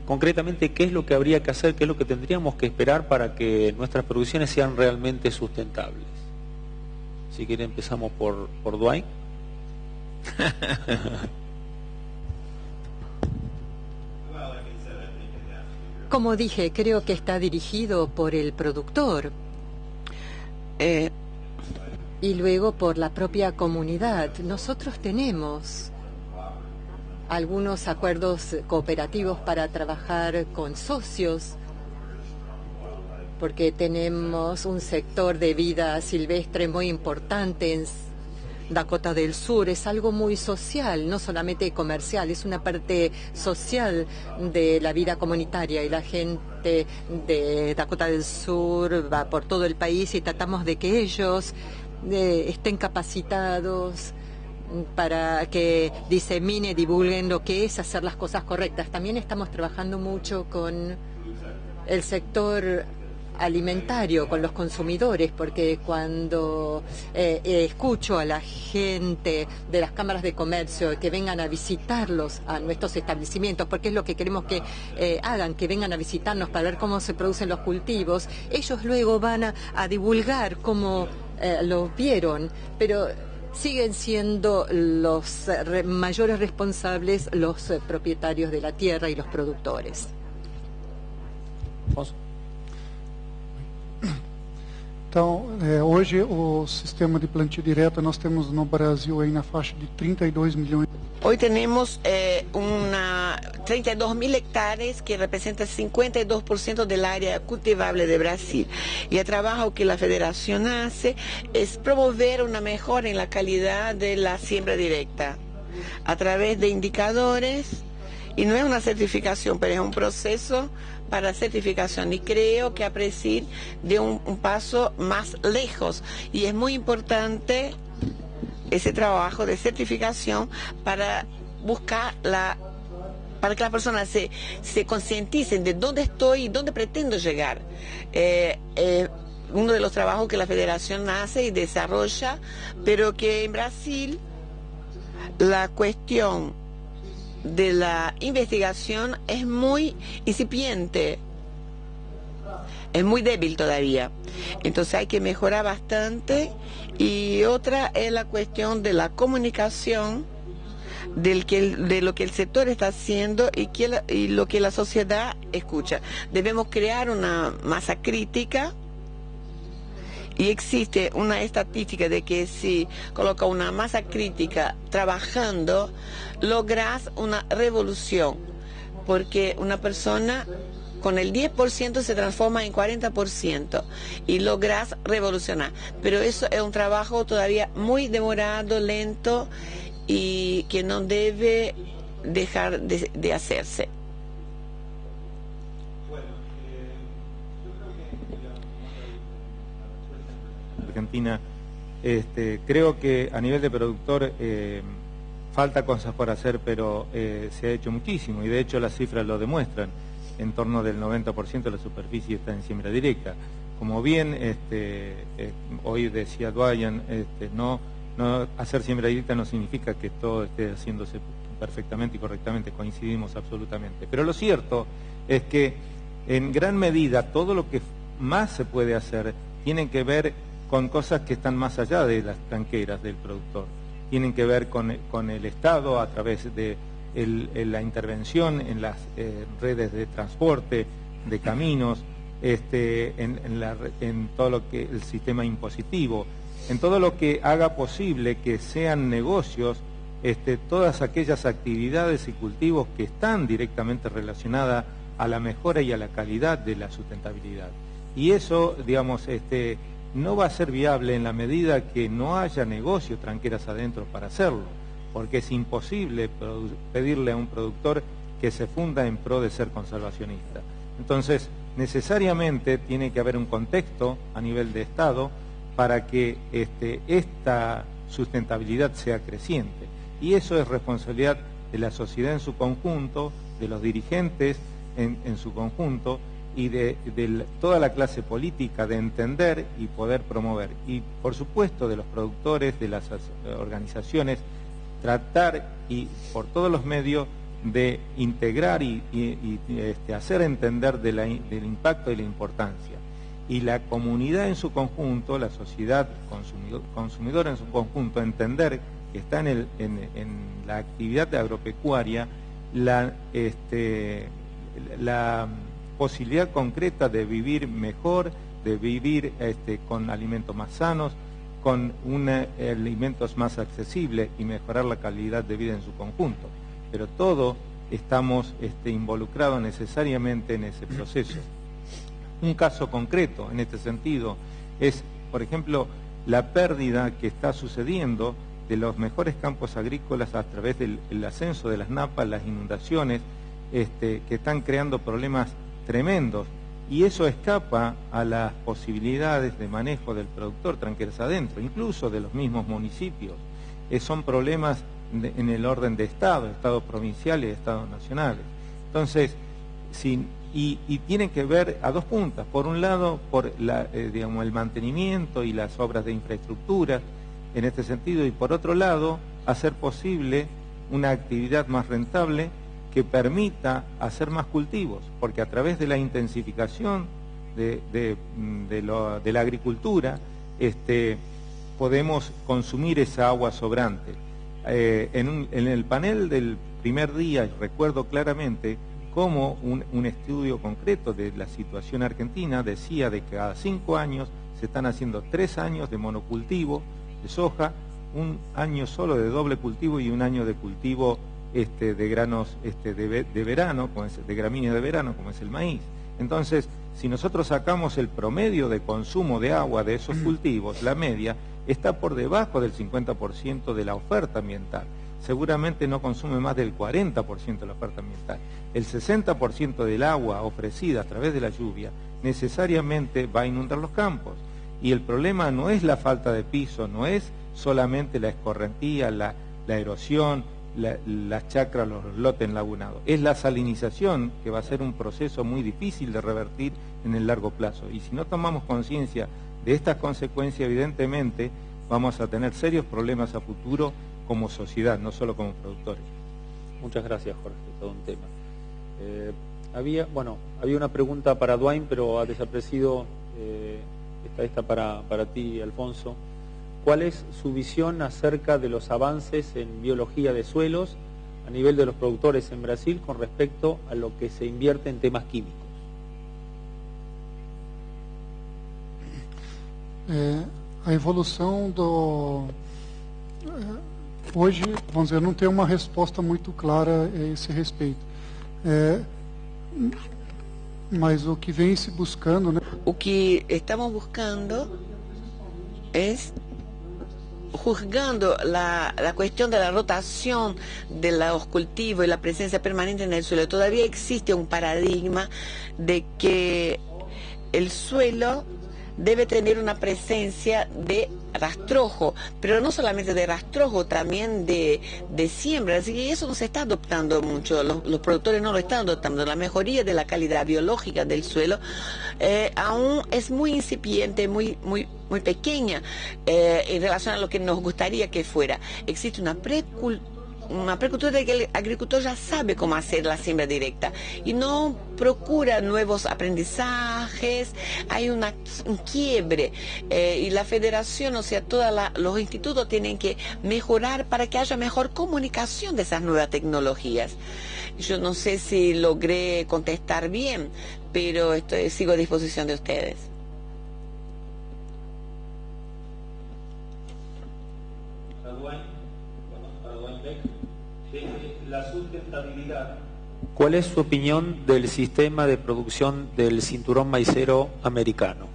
concretamente qué es lo que habría que hacer, qué es lo que tendríamos que esperar para que nuestras producciones sean realmente sustentables. Si quiere empezamos por Dwight. Como dije, creo que está dirigido por el productor y luego por la propia comunidad. Nosotros tenemos algunos acuerdos cooperativos para trabajar con socios, porque tenemos un sector de vida silvestre muy importante en Dakota del Sur. Es algo muy social, no solamente comercial, es una parte social de la vida comunitaria y la gente de Dakota del Sur va por todo el país y tratamos de que ellos estén capacitados para que diseminen, divulguen lo que es hacer las cosas correctas. También estamos trabajando mucho con el sector alimentario, con los consumidores, porque cuando escucho a la gente de las cámaras de comercio que vengan a visitarlos a nuestros establecimientos, porque es lo que queremos que hagan, que vengan a visitarnos para ver cómo se producen los cultivos, ellos luego van a divulgar cómo lo vieron, pero siguen siendo los mayores responsables los propietarios de la tierra y los productores. Então, hoje o sistema de plantio direto nós temos no Brasil aí na faixa de 32 milhões. Hoy tenemos 32.000 hectáreas, que representa 52% del área cultivable de Brasil. Y el trabajo que la Federación hace es promover una mejora en la calidad de la siembra directa a través de indicadores, y no es una certificación, pero es un proceso para certificación, y creo que APRESID dio un paso más lejos, y es muy importante ese trabajo de certificación para buscar para que las personas se concienticen de dónde estoy y dónde pretendo llegar. Uno de los trabajos que la Federación hace y desarrolla, pero que en Brasil la cuestión de la investigación es muy incipiente, es muy débil todavía. Entonces hay que mejorar bastante. Y otra es la cuestión de la comunicación, de lo que el sector está haciendo y lo que la sociedad escucha. Debemos crear una masa crítica, y existe una estadística de que si coloca una masa crítica trabajando, logras una revolución, porque una persona con el 10% se transforma en 40% y logras revolucionar. Pero eso es un trabajo todavía muy demorado, lento, y que no debe dejar de hacerse. Argentina, creo que a nivel de productor falta cosas por hacer, pero se ha hecho muchísimo, y de hecho las cifras lo demuestran. En torno del 90% de la superficie está en siembra directa. Como bien hoy decía Duayan, no hacer siembra directa no significa que todo esté haciéndose perfectamente y correctamente, coincidimos absolutamente. Pero lo cierto es que en gran medida todo lo que más se puede hacer tiene que ver con cosas que están más allá de las tranqueras del productor. Tienen que ver con el Estado a través de la intervención en las redes de transporte, de caminos, en todo lo que el sistema impositivo, en todo lo que haga posible que sean negocios todas aquellas actividades y cultivos que están directamente relacionadas a la mejora y a la calidad de la sustentabilidad. Y eso, digamos, no va a ser viable en la medida que no haya negocios tranqueras adentro para hacerlo, porque es imposible pedirle a un productor que se funda en pro de ser conservacionista. Entonces, necesariamente tiene que haber un contexto a nivel de Estado para que esta sustentabilidad sea creciente. Y eso es responsabilidad de la sociedad en su conjunto, de los dirigentes en su conjunto, y de toda la clase política, de entender y poder promover. Y, por supuesto, de los productores, de las organizaciones, tratar y por todos los medios de integrar y hacer entender del impacto y la importancia. Y la comunidad en su conjunto, la sociedad consumidora en su conjunto, entender que está en la actividad agropecuaria la posibilidad concreta de vivir mejor, de vivir con alimentos más sanos, con alimentos más accesibles y mejorar la calidad de vida en su conjunto. Pero todos estamos involucrados necesariamente en ese proceso. Un caso concreto en este sentido es, por ejemplo, la pérdida que está sucediendo de los mejores campos agrícolas a través del ascenso de las napas, las inundaciones, que están creando problemas tremendos. Y eso escapa a las posibilidades de manejo del productor tranqueras adentro, incluso de los mismos municipios. Son problemas en el orden de estados provinciales y estados nacionales. Entonces, y tiene que ver a dos puntas. Por un lado, por el mantenimiento y las obras de infraestructura en este sentido, y por otro lado, hacer posible una actividad más rentable que permita hacer más cultivos, porque a través de la intensificación de la agricultura podemos consumir esa agua sobrante. En el panel del primer día recuerdo claramente cómo un estudio concreto de la situación argentina decía de que cada 5 años se están haciendo 3 años de monocultivo de soja, un año solo de doble cultivo y un año de cultivo de granos de verano, de gramíneas de verano, como es el maíz. Entonces, si nosotros sacamos el promedio de consumo de agua de esos cultivos, la media está por debajo del 50% de la oferta ambiental. Seguramente no consume más del 40% de la oferta ambiental. El 60% del agua ofrecida a través de la lluvia necesariamente va a inundar los campos. Y el problema no es la falta de piso, no es solamente la escorrentía, la erosión, las chacras, los lotes enlagunados. Es la salinización, que va a ser un proceso muy difícil de revertir en el largo plazo. Y si no tomamos conciencia de estas consecuencias, evidentemente vamos a tener serios problemas a futuro como sociedad, no solo como productores. Muchas gracias, Jorge, todo un tema. Había una pregunta para Dwayne, pero ha desaparecido. Esta para ti, Alfonso. ¿Cuál es su visión acerca de los avances en biología de suelos a nivel de los productores en Brasil con respecto a lo que se invierte en temas químicos? A evolução hoje, vamos dizer, não tem uma resposta muito clara a esse respeito. Mas o que vem se buscando, né? O que estamos buscando es juzgando la cuestión de la rotación de los cultivos y la presencia permanente en el suelo. Todavía existe un paradigma de que el suelo debe tener una presencia de rastrojo, pero no solamente de rastrojo, también de siembra. Así que eso no se está adoptando mucho, los productores no lo están adoptando. La mejoría de la calidad biológica del suelo aún es muy incipiente, muy pequeña en relación a lo que nos gustaría que fuera. Existe una precultura de que el agricultor ya sabe cómo hacer la siembra directa y no procura nuevos aprendizajes. Hay un quiebre y la federación, o sea, todos los institutos tienen que mejorar para que haya mejor comunicación de esas nuevas tecnologías. Yo no sé si logré contestar bien, pero sigo a disposición de ustedes. La sustentabilidad. ¿Cuál es su opinión del sistema de producción del cinturón maicero americano?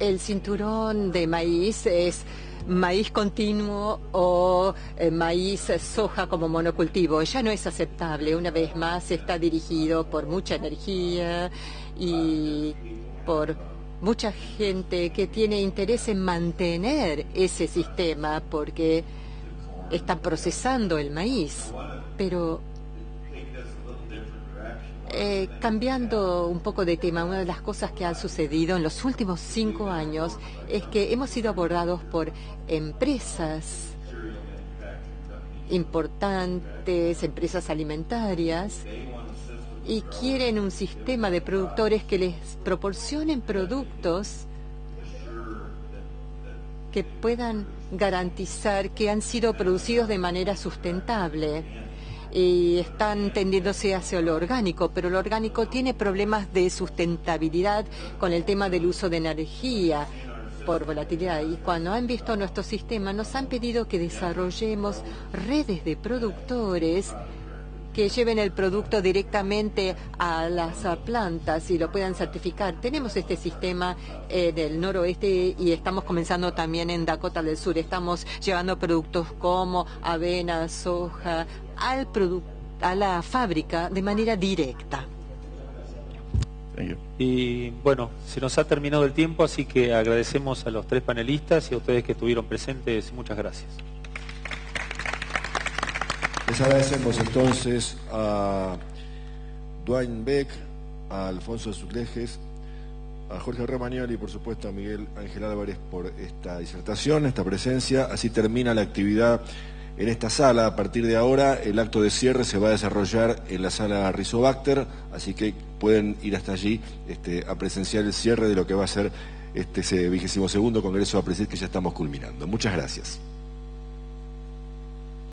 El cinturón de maíz es maíz continuo o maíz soja como monocultivo. Ya no es aceptable. Una vez más está dirigido por mucha energía y por mucha gente que tiene interés en mantener ese sistema porque están procesando el maíz, pero cambiando un poco de tema, una de las cosas que han sucedido en los últimos 5 años es que hemos sido abordados por empresas importantes, empresas alimentarias, y quieren un sistema de productores que les proporcionen productos que puedan garantizar que han sido producidos de manera sustentable. Y están tendiéndose hacia lo orgánico, pero lo orgánico tiene problemas de sustentabilidad con el tema del uso de energía por volatilidad. Y cuando han visto nuestro sistema, nos han pedido que desarrollemos redes de productores que lleven el producto directamente a las plantas y lo puedan certificar. Tenemos este sistema en el noroeste y estamos comenzando también en Dakota del Sur. Estamos llevando productos como avena, soja, a la fábrica de manera directa. Y bueno, se nos ha terminado el tiempo, así que agradecemos a los 3 panelistas y a ustedes que estuvieron presentes. Muchas gracias. Les agradecemos entonces a Dwayne Beck, a Alfonso Azulejos, a Jorge Romagnoli y por supuesto a Miguel Ángel Álvarez por esta disertación, esta presencia. Así termina la actividad en esta sala. A partir de ahora el acto de cierre se va a desarrollar en la sala Rizobacter, así que pueden ir hasta allí a presenciar el cierre de lo que va a ser ese 22º Congreso de APRESID que ya estamos culminando. Muchas gracias.